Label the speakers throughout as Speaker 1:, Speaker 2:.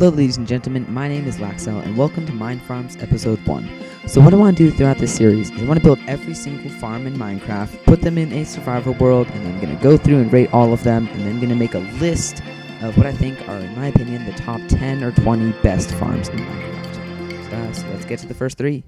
Speaker 1: Hello ladies and gentlemen, my name is Lacksal and welcome to MineFarms Episode 1. So what I want to do throughout this series is I want to build every single farm in Minecraft, put them in a survival world, and I'm going to go through and rate all of them, and then I'm going to make a list of what I think are, in my opinion, the top 10 or 20 best farms in Minecraft. So let's get to the first three.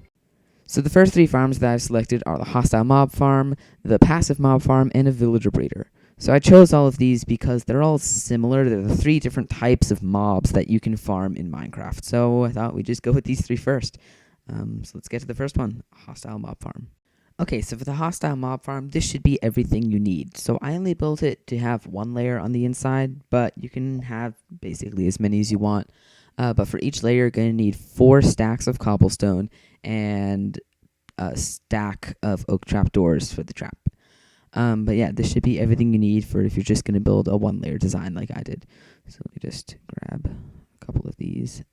Speaker 1: So the first three farms that I've selected are the hostile mob farm, the passive mob farm, and a villager breeder. So I chose all of these because they're all similar. They're the three different types of mobs that you can farm in Minecraft. So I thought we'd just go with these three first. So let's get to the first one, hostile mob farm. Okay, so for the hostile mob farm, this should be everything you need. So I only built it to have one layer on the inside, but you can have basically as many as you want. But for each layer, you're going to need 4 stacks of cobblestone and a stack of oak trapdoors for the trap. But yeah, this should be everything you need for if you're just going to build a one-layer design like I did. So let me just grab a couple of these.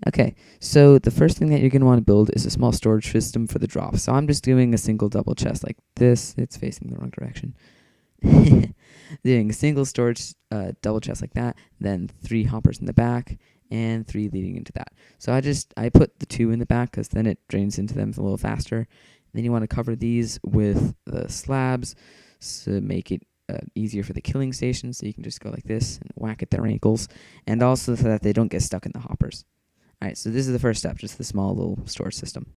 Speaker 1: Okay, so the first thing that you're going to want to build is a small storage system for the drop. So I'm just doing a single double chest like this. It's facing the wrong direction. Doing a single storage double chest like that, then 3 hoppers in the back, and 3 leading into that. So I put the 2 in the back because then it drains into them a little faster. Then you want to cover these with the slabs to make it easier for the killing station. So you can just go like this and whack at their ankles, and also so that they don't get stuck in the hoppers. All right, so this is the first step, just the small little storage system.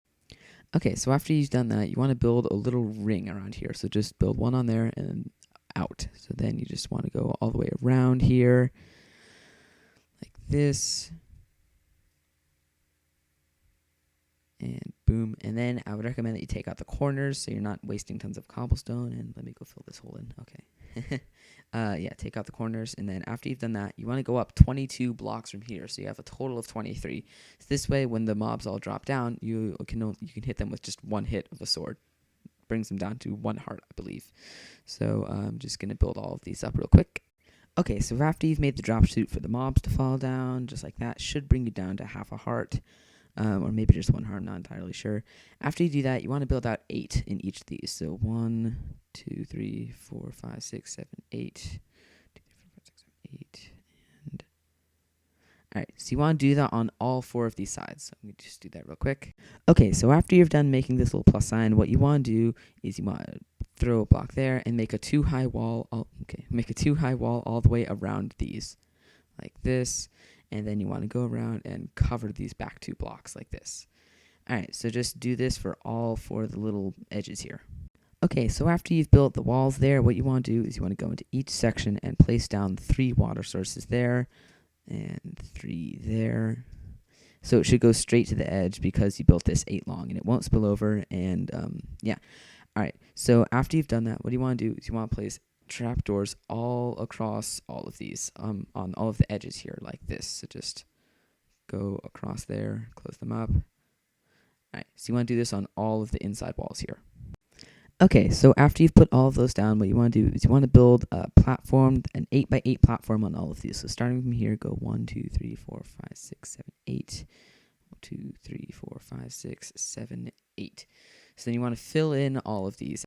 Speaker 1: Okay, so after you've done that, you want to build a little ring around here. So just build one on there and out. So then you just want to go all the way around here like this. And boom. And then I would recommend that you take out the corners so you're not wasting tons of cobblestone. And let me go fill this hole in. Okay. Yeah, take out the corners. And then after you've done that, you want to go up 22 blocks from here. So you have a total of 23. So this way, when the mobs all drop down, you can hit them with just one hit of the sword. Brings them down to 1 heart, I believe. So I'm just going to build all of these up real quick. Okay, so after you've made the drop chute for the mobs to fall down, just like that, should bring you down to half a heart. Or maybe just 1 heart, I'm not entirely sure. After you do that, you want to build out 8 in each of these. So 1, 2, 3, 4, 5, 6, 7, 8. 2, 3, 4, 5, 6, 7, 8. And alright, so you want to do that on all 4 of these sides. So let me just do that real quick. Okay, so after you've done making this little plus sign, what you want to do is you want to throw a block there and make a 2-high wall. Make a 2-high wall all the way around these, like this. And then you want to go around and cover these back 2 blocks like this. Alright, so just do this for all 4 of the little edges here. Okay, so after you've built the walls there, what you want to do is you want to go into each section and place down 3 water sources there, and 3 there. So it should go straight to the edge because you built this 8 long, and it won't spill over, and yeah. Alright, so after you've done that, what you want to do is you want to place trapdoors all across all of these, on all of the edges here like this. So just go across there, close them up. Alright, so you want to do this on all of the inside walls here. Okay, so after you've put all of those down, what you want to do is you want to build a platform, an 8x8 platform on all of these. So starting from here, go 1, 2, 3, 4, 5, 6, 7, 8. 1, 2, 3, 4, 5, 6, 7, 8. So then you want to fill in all of these.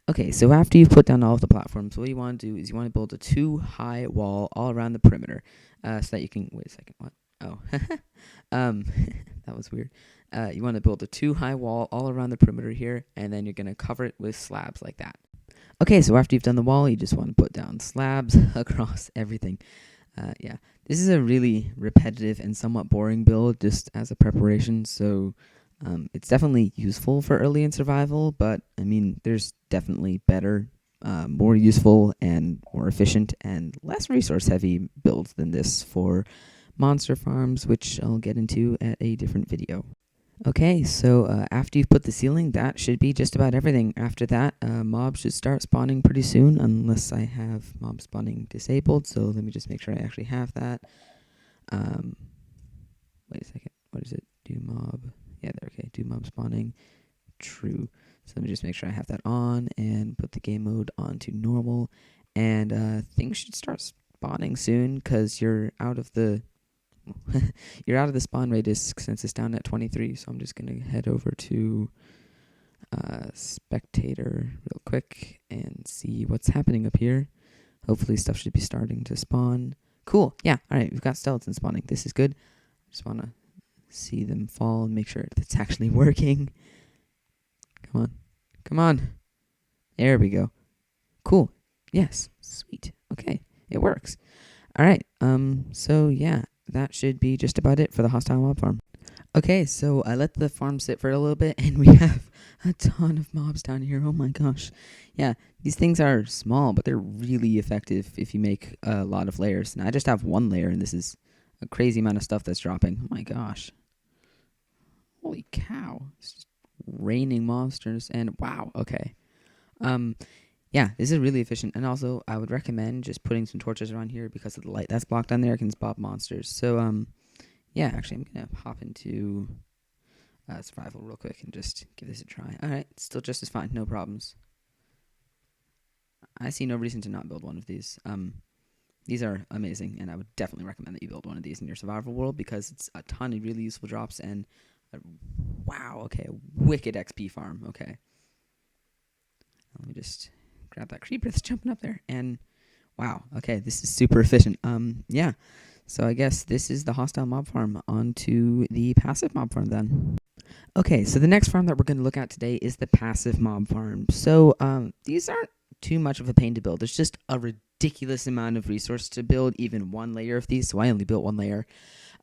Speaker 1: Okay, so after you've put down all of the platforms, what you want to do is you want to build a 2-high wall all around the perimeter, so that you can, wait a second, what? Oh, that was weird. You want to build a 2-high wall all around the perimeter here, and then you're going to cover it with slabs like that. Okay, so after you've done the wall, you just want to put down slabs across everything. Yeah, this is a really repetitive and somewhat boring build just as a preparation, so it's definitely useful for early in survival, but I mean, there's definitely better, more useful and more efficient and less resource heavy builds than this for monster farms, which I'll get into at a different video. Okay, so after you've put the ceiling, that should be just about everything. After that, mobs should start spawning pretty soon, unless I have mob spawning disabled, so let me just make sure I actually have that. Wait a second, what is it? Do mob... Yeah, there, okay, do mob spawning, true. So let me just make sure I have that on and put the game mode on to normal. And things should start spawning soon because you're out of the spawn radius since it's down at 23. So I'm just going to head over to spectator real quick and see what's happening up here. Hopefully stuff should be starting to spawn. Cool, yeah, alright, we've got skeletons spawning. This is good. Just want to see them fall and make sure it's actually working. Come on. Come on. There we go. Cool. Yes. Sweet. Okay. It works. All right. So yeah, that should be just about it for the hostile mob farm. Okay, so I let the farm sit for a little bit, and we have a ton of mobs down here. Oh my gosh. Yeah, these things are small, but they're really effective if you make a lot of layers. And I just have one layer, and this is a crazy amount of stuff that's dropping. Oh my gosh. Holy cow. It's just raining monsters, and wow, okay. Yeah, this is really efficient, and also I would recommend just putting some torches around here because of the light that's blocked on there can spot monsters. So, yeah, actually, I'm going to hop into survival real quick and just give this a try. All right, still just as fine, no problems. I see no reason to not build one of these. These are amazing, and I would definitely recommend that you build one of these in your survival world because it's a ton of really useful drops and, wow, okay, a wicked XP farm, okay. Let me just grab that creeper that's jumping up there, and wow, okay, this is super efficient. Yeah. So I guess this is the hostile mob farm. On to the passive mob farm then. Okay, so the next farm that we're going to look at today is the passive mob farm. So these aren't too much of a pain to build. There's just a ridiculous amount of resource to build even one layer of these, so I only built one layer.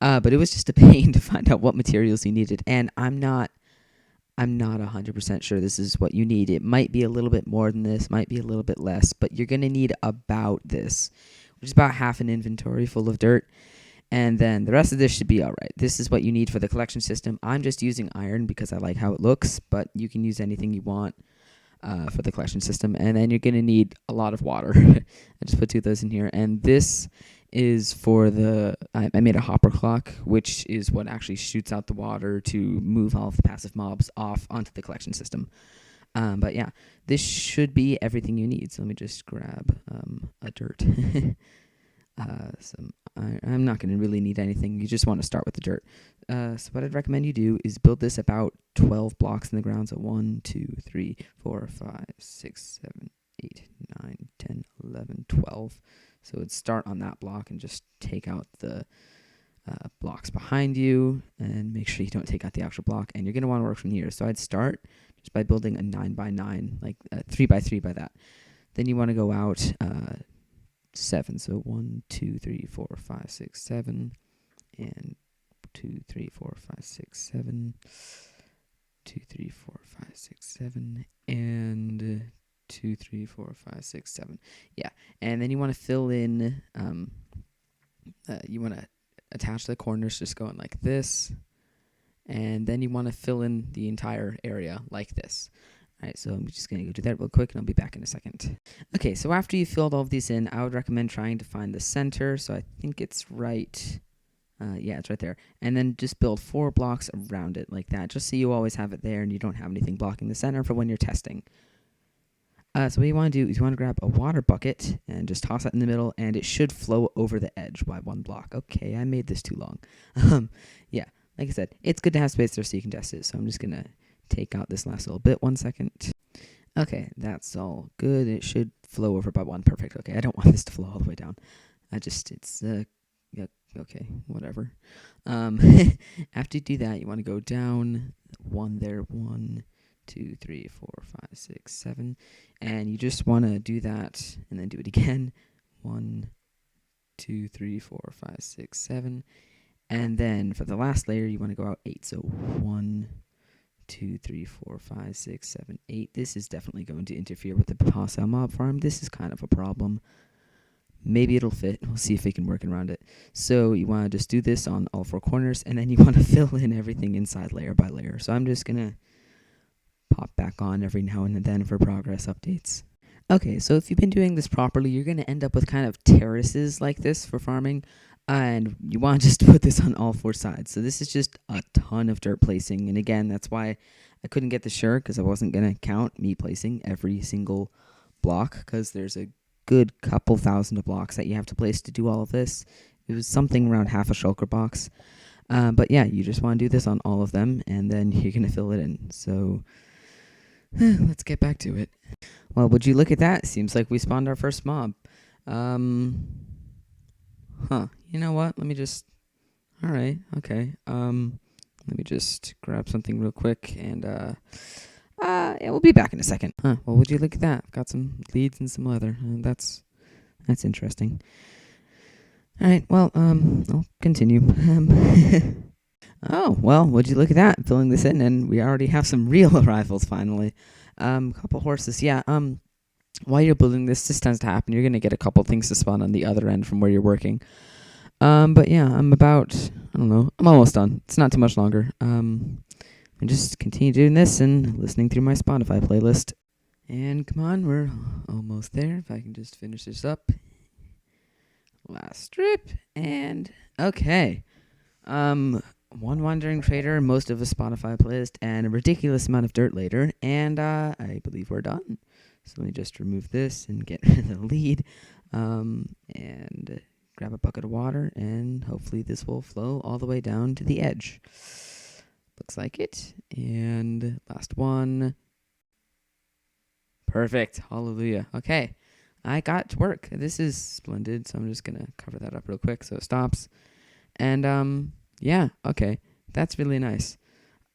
Speaker 1: But it was just a pain to find out what materials you needed, and I'm not 100% sure this is what you need. It might be a little bit more than this, might be a little bit less, but you're going to need about this, which is about half an inventory full of dirt. And then the rest of this should be all right. This is what you need for the collection system. I'm just using iron because I like how it looks, but you can use anything you want for the collection system. And then you're going to need a lot of water. I just put 2 of those in here. And this is for the, I made a hopper clock, which is what actually shoots out the water to move all of the passive mobs off onto the collection system. But yeah, this should be everything you need. So let me just grab a dirt. I'm not going to really need anything. You just want to start with the dirt. So what I'd recommend you do is build this about 12 blocks in the ground. So 1, 2, 3, 4, 5, 6, 7, 8, 9, 10, 11, 12. So it'd start on that block and just take out the blocks behind you and make sure you don't take out the actual block. And you're going to want to work from here. So I'd start just by building a 9x9, like 3x3 by that. Then you want to go out 7. So 1, 2, 3, 4, 5, 6, 7. And 2, 3, 4, 5, 6, 7. 2, 3, 4, 5, 6, 7. And 2, 3, 4, 5, 6, 7. Yeah. And then you want to fill in, you want to attach the corners just going like this. And then you want to fill in the entire area like this. All right, so I'm just going to go do that real quick, and I'll be back in a second. Okay, so after you filled all of these in, I would recommend trying to find the center. So I think it's right. Yeah, it's right there. And then just build 4 blocks around it like that, just so you always have it there and you don't have anything blocking the center for when you're testing. So what you want to do is you want to grab a water bucket and just toss that in the middle, and it should flow over the edge by 1 block. Okay, I made this too long. Yeah, like I said, it's good to have space there so you can test it. So I'm just going to take out this last little bit. 1 second. Okay, that's all good. It should flow over by 1. Perfect. Okay, I don't want this to flow all the way down. Yeah, okay, whatever. After you do that, you want to go down 1 there. 1, 2, 3, 4, 5, 6, 7. And you just want to do that and then do it again. 1, 2, 3, 4, 5, 6, 7. And then for the last layer, you want to go out 8. So 1, 2, 3, 4, 5, 6, 7, 8. This is definitely going to interfere with the hostile mob farm. This is kind of a problem. Maybe it'll fit. We'll see if we can work around it. So you want to just do this on all 4 corners, and then you want to fill in everything inside layer by layer. So I'm just going to pop back on every now and then for progress updates. Okay, so if you've been doing this properly, you're going to end up with kind of terraces like this for farming, and you want to just put this on all 4 sides. So this is just a ton of dirt placing, and again, that's why I couldn't get the sure, because I wasn't going to count me placing every single block, because there's a good couple thousand of blocks that you have to place to do all of this. It was something around half a shulker box. But yeah, you just want to do this on all of them, and then you're going to fill it in. So let's get back to it. Well, would you look at that? Seems like we spawned our first mob. You know what? Let me just... All right. Okay. Let me just grab something real quick, and yeah, we'll be back in a second. Huh? Well, would you look at that? Got some leads and some leather. That's interesting. All right. Well, I'll continue. Oh, well, would you look at that? Filling this in, and we already have some real arrivals finally. Couple horses. Yeah. While you're building this tends to happen. You're gonna get a couple things to spawn on the other end from where you're working. But yeah, I don't know, I'm almost done. It's not too much longer. And just continue doing this and listening through my Spotify playlist. And come on, we're almost there. If I can just finish this up. Last strip, and okay. One wandering trader, most of a Spotify playlist, and a ridiculous amount of dirt later, and I believe we're done. So let me just remove this and get rid of the lead, and grab a bucket of water, and hopefully this will flow all the way down to the edge. Looks like it. And last one. Perfect. Hallelujah. Okay. I got to work. This is splendid, so I'm just going to cover that up real quick so it stops. And, yeah, okay. That's really nice.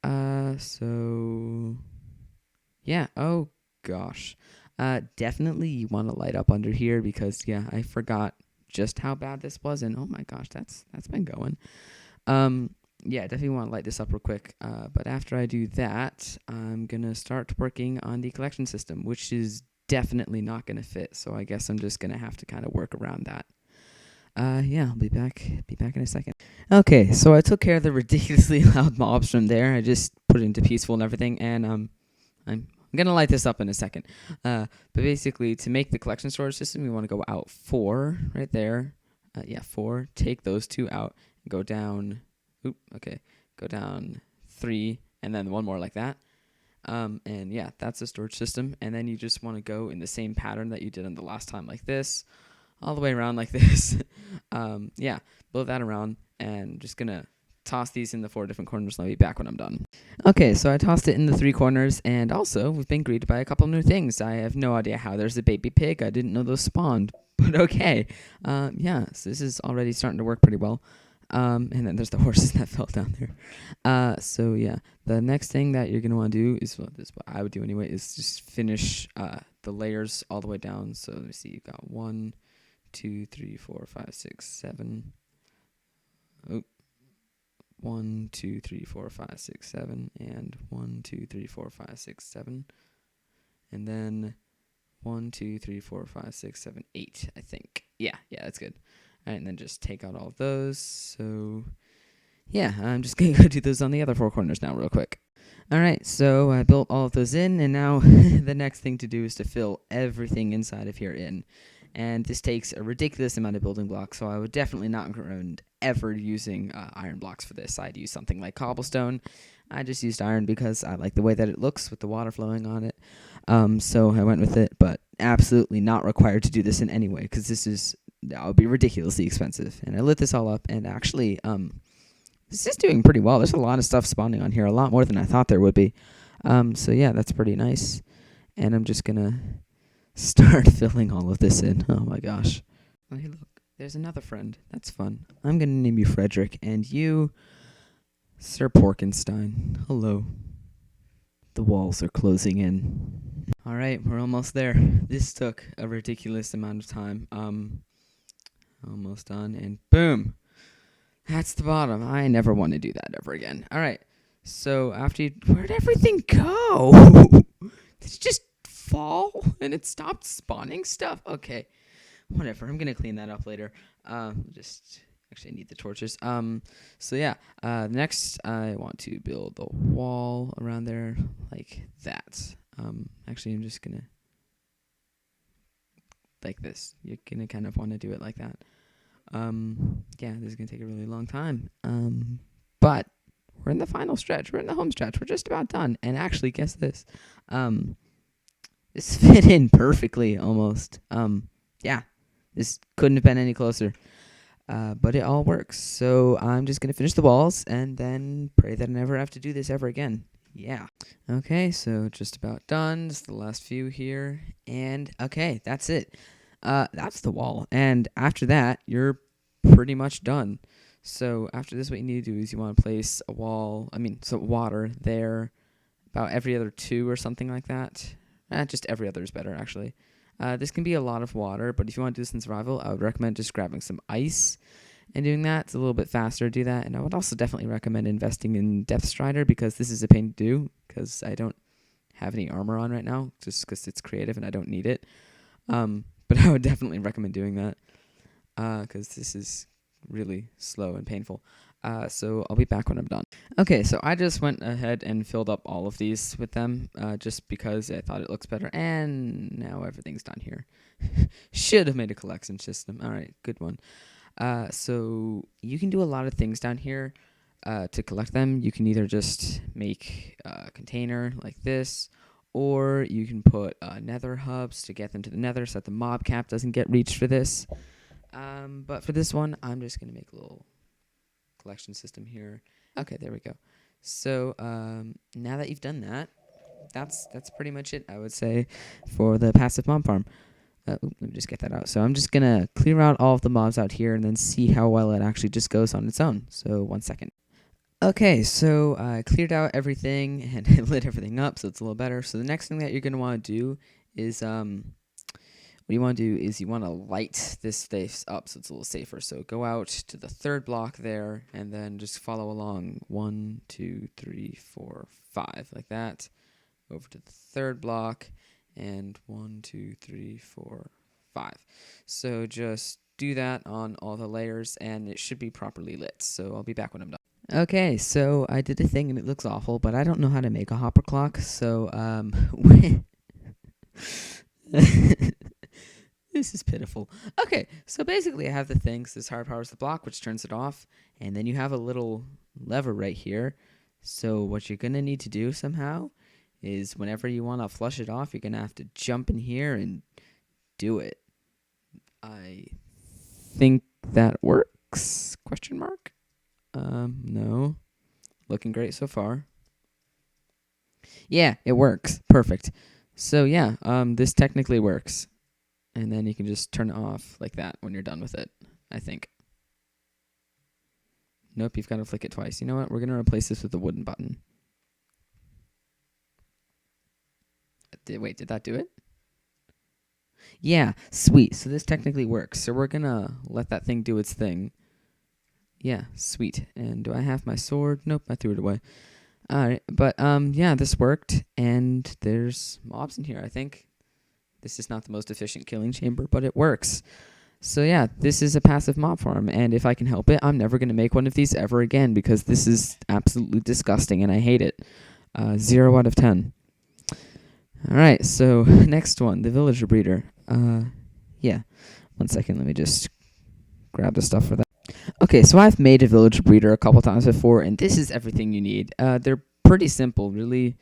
Speaker 1: So, yeah. Oh, gosh. Definitely you want to light up under here because, yeah, I forgot just how bad this was, and oh my gosh, that's been going. Yeah, definitely want to light this up real quick. But after I do that, I'm gonna start working on the collection system, which is definitely not gonna fit. So I guess I'm just gonna have to kind of work around that. Yeah, I'll be back in a second. Okay, so I took care of the ridiculously loud mobs from there. I just put it into peaceful and everything, and I'm gonna light this up in a second. But basically, to make the collection storage system, we want to go out 4 right there. Yeah, 4. Take those 2 out and go down. Go down 3, and then 1 more like that. And yeah, that's the storage system. And then you just want to go in the same pattern that you did on the last time, like this, all the way around like this. Yeah, build that around, and just gonna toss these in the 4 different corners, and I'll be back when I'm done. Okay, so I tossed it in the 3 corners, and also we've been greeted by a couple new things. I have no idea how there's a baby pig. I didn't know those spawned, but okay. Yeah, so this is already starting to work pretty well. And then there's the horses that fell down there. So yeah, the next thing that you're gonna want to do is, well, this is what I would do anyway, is just finish the layers all the way down. So let me see, you got 1, 2, 3, 4, 5, 6, 7. Oh. 1, 2, 3, 4, 5, 6, 7, and 1, 2, 3, 4, 5, 6, 7, and then 1, 2, 3, 4, 5, 6, 7, 8. I think. Yeah, that's good. All right, and then just take out all of those. So, yeah, I'm just gonna go do those on the other 4 corners now, real quick. All right, so I built all of those in, and now the next thing to do is to fill everything inside of here in. And this takes a ridiculous amount of building blocks, so I would definitely not recommend ever using iron blocks for this. I'd use something like cobblestone. I just used iron because I like the way that it looks with the water flowing on it. So I went with it, but absolutely not required to do this in any way, because that would be ridiculously expensive. And I lit this all up, and actually, this is doing pretty well. There's a lot of stuff spawning on here, a lot more than I thought there would be. So yeah, that's pretty nice. And I'm just gonna start filling all of this in. Oh my gosh. Oh, hey, look, there's another friend. That's fun. I'm gonna name you Frederick, and you, Sir Porkenstein. Hello. The walls are closing in. All right, we're almost there. This took a ridiculous amount of time. Almost done, and boom. That's the bottom. I never want to do that ever again. All right, so where'd everything go? Did it just fall and it stopped spawning stuff? Okay, whatever. I'm gonna clean that up later. Actually, I need the torches. So yeah, next I want to build a wall around there like that. Actually, I'm just gonna like this. You're gonna kind of want to do it like that. Yeah, this is gonna take a really long time. But we're in the final stretch. We're in the home stretch. We're just about done. And actually, guess this. This fit in perfectly almost. Yeah, this couldn't have been any closer. But it all works. So I'm just gonna finish the walls and then pray that I never have to do this ever again. Yeah. Okay, so just about done. Just the last few here. And okay, that's it. That's the wall. And after that, you're pretty much done. So after this, what you need to do is you want to place a wall, water there about every other 2 or something like that. Just every other is better, actually. This can be a lot of water, but if you want to do this in survival, I would recommend just grabbing some ice and doing that. It's a little bit faster to do that. And I would also definitely recommend investing in Depth Strider, because this is a pain to do, because I don't have any armor on right now, just because it's creative and I don't need it. But I would definitely recommend doing that, because this is really slow and painful. So I'll be back when I'm done. Okay, so I just went ahead and filled up all of these with them, just because I thought it looks better, and now everything's done here. Should have made a collection system. All right, good one. So you can do a lot of things down here to collect them. You can either just make a container like this, or you can put nether hubs to get them to the nether so that the mob cap doesn't get reached for this. But for this one, I'm just going to make a little collection system here. Okay, there we go. So now that you've done that, that's pretty much it, I would say, for the passive mob farm. Let me just get that out. So I'm just going to clear out all of the mobs out here and then see how well it actually just goes on its own. So 1 second. Okay, so I cleared out everything and I lit everything up, so it's a little better. So the next thing that you're going to want to do is, what you want to do is you want to light this space up so it's a little safer. So go out to the 3rd block there and then just follow along 1, 2, 3, 4, 5, like that. Over to the 3rd block and 1, 2, 3, 4, 5. So just do that on all the layers and it should be properly lit. So I'll be back when I'm done. Okay, so I did a thing and it looks awful, but I don't know how to make a hopper clock, so this is pitiful. Okay, so basically I have the thing, so this hard powers the block, which turns it off, and then you have a little lever right here. So what you're going to need to do somehow is whenever you want to flush it off, you're going to have to jump in here and do it. I think that works? Question mark? No. Looking great so far. Yeah, it works. Perfect. So yeah, this technically works. And then you can just turn it off like that when you're done with it, I think. Nope, you've got to flick it twice. You know what? We're going to replace this with a wooden button. Wait, did that do it? Yeah, sweet. So this technically works. So we're going to let that thing do its thing. Yeah, sweet. And do I have my sword? Nope, I threw it away. Alright, but yeah, this worked. And there's mobs in here, I think. This is not the most efficient killing chamber, but it works. So yeah, this is a passive mob farm, and if I can help it, I'm never going to make one of these ever again, because this is absolutely disgusting, and I hate it. 0 out of 10. Alright, so next one, the villager breeder. Yeah, 1 second, let me just grab the stuff for that. Okay, so I've made a villager breeder a couple times before, and this is everything you need. They're pretty simple, really.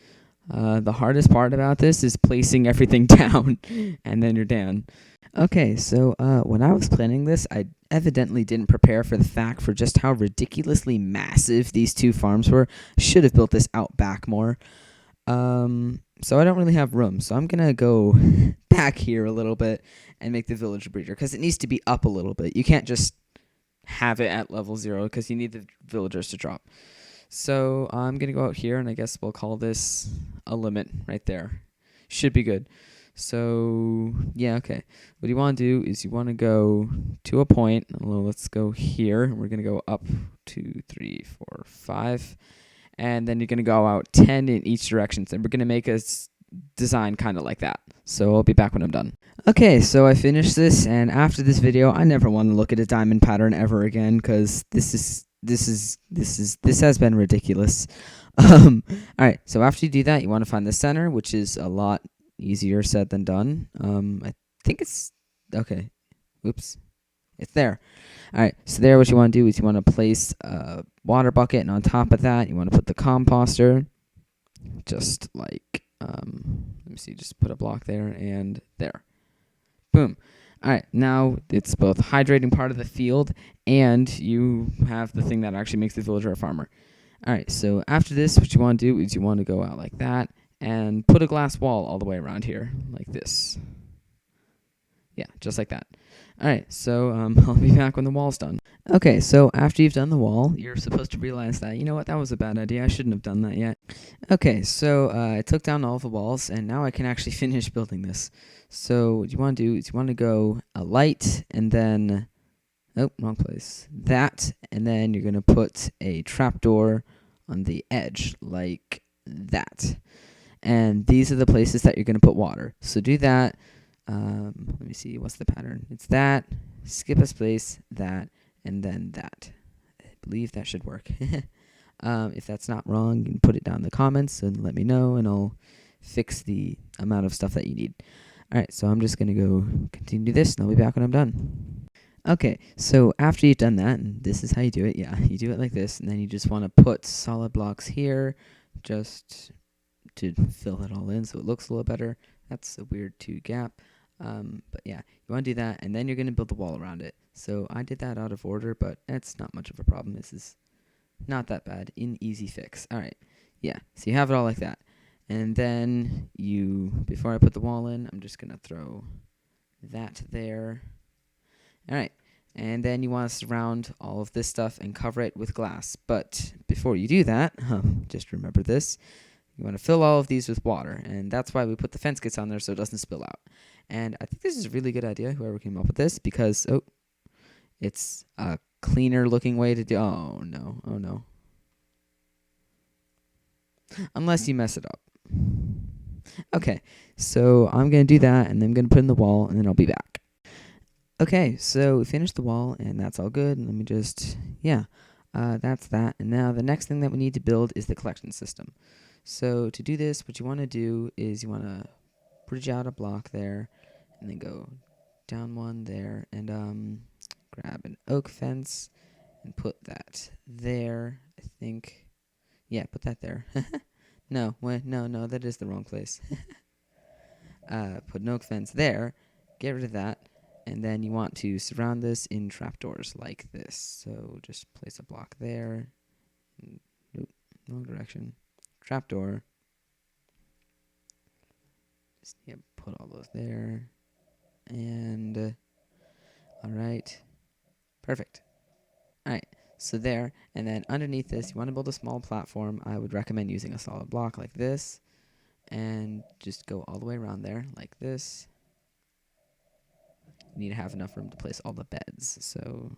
Speaker 1: The hardest part about this is placing everything down, and then you're down. Okay, so when I was planning this, I evidently didn't prepare for the fact for just how ridiculously massive these 2 farms were. Should have built this out back more. So I don't really have room, so I'm going to go back here a little bit and make the villager breeder, because it needs to be up a little bit. You can't just have it at level 0, because you need the villagers to drop. So I'm going to go out here, and I guess we'll call this a limit right there. Should be good. So, yeah, okay. What you want to do is you want to go to a point. Well, let's go here. We're going to go up 2, 3, 4, 5. And then you're going to go out 10 in each direction. So we're going to make a design kind of like that. So I'll be back when I'm done. Okay, so I finished this, and after this video, I never want to look at a diamond pattern ever again, because this has been ridiculous. Alright, so after you do that, you want to find the center, which is a lot easier said than done. I think it's okay. Oops. It's there. Alright, so there what you want to do is you want to place a water bucket, and on top of that, you want to put the composter. Just like, let me see, just put a block there and there. Boom. Alright, now it's both hydrating part of the field, and you have the thing that actually makes the villager a farmer. Alright, so after this, what you want to do is you want to go out like that, and put a glass wall all the way around here, like this. Yeah, just like that. Alright, so I'll be back when the wall's done. Okay, so after you've done the wall, you're supposed to realize that, you know what, that was a bad idea. I shouldn't have done that yet. Okay, so I took down all of the walls, and now I can actually finish building this. So what you want to do is you want to go a light, and then... Oh, wrong place. That, and then you're going to put a trapdoor on the edge, like that. And these are the places that you're going to put water. So do that. Let me see, what's the pattern? It's that, skip a space, that, and then that. I believe that should work. If that's not wrong, you can put it down in the comments and let me know, and I'll fix the amount of stuff that you need. Alright, so I'm just going to go continue this, and I'll be back when I'm done. Okay, so after you've done that, and this is how you do it, yeah, you do it like this, and then you just want to put solid blocks here, just to fill it all in so it looks a little better. That's a weird 2 gap. But yeah, you want to do that, and then you're going to build the wall around it. So I did that out of order, but it's not much of a problem. This is not that bad. An easy fix. All right. Yeah, so you have it all like that. And then before I put the wall in, I'm just going to throw that there. All right. And then you want to surround all of this stuff and cover it with glass. But before you do that, just remember this. You want to fill all of these with water, and that's why we put the fence kits on there so it doesn't spill out. And I think this is a really good idea, whoever came up with this, because, it's a cleaner looking way to do. Oh, no. Unless you mess it up. Okay, so I'm going to do that, and then I'm going to put in the wall, and then I'll be back. Okay, so we finished the wall, and that's all good. Let me just, that's that. And now the next thing that we need to build is the collection system. So to do this, what you want to do is you want to bridge out a block there, and then go down one there, and grab an oak fence and put that there. I think, yeah, put that there. No, that is the wrong place. Put an oak fence there, get rid of that, and then you want to surround this in trapdoors like this. So just place a block there. Nope, wrong direction. Trapdoor. Just put all those there. And alright. Perfect. Alright, so there. And then underneath this, you want to build a small platform. I would recommend using a solid block like this. And just go all the way around there like this. You need to have enough room to place all the beds. So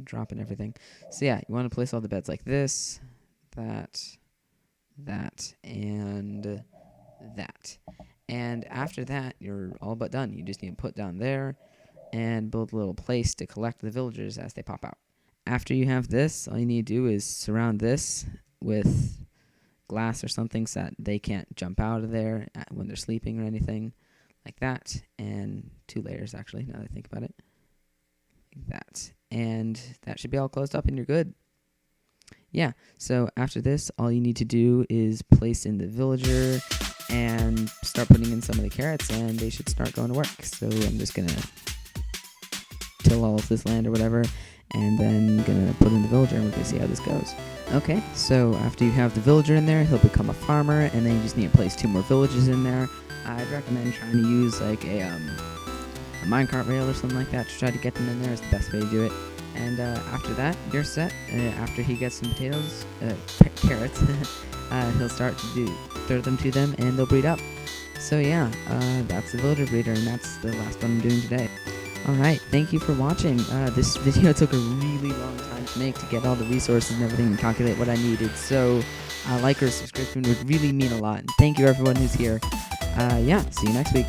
Speaker 1: dropping everything. So yeah, you want to place all the beds like this, that, and that. And after that, you're all but done. You just need to put down there and build a little place to collect the villagers as they pop out. After you have this, all you need to do is surround this with glass or something so that they can't jump out of there when they're sleeping or anything like that. And 2 layers, actually, now that I think about it. Like that. And that should be all closed up and you're good. Yeah, so after this, all you need to do is place in the villager and start putting in some of the carrots, and they should start going to work. So I'm just going to till all of this land or whatever, and then going to put in the villager, and we're going to see how this goes. Okay, so after you have the villager in there, he'll become a farmer, and then you just need to place 2 more villages in there. I'd recommend trying to use like a minecart rail or something like that to try to get them in there. Is the best way to do it. And after that, you're set. After he gets some potatoes, carrots, he'll start to throw them to them, and they'll breed up. So yeah, that's the villager breeder, and that's the last one I'm doing today. Alright, thank you for watching. This video took a really long time to make to get all the resources and everything and calculate what I needed. So a like or subscription would really mean a lot. And thank you everyone who's here. Yeah, see you next week.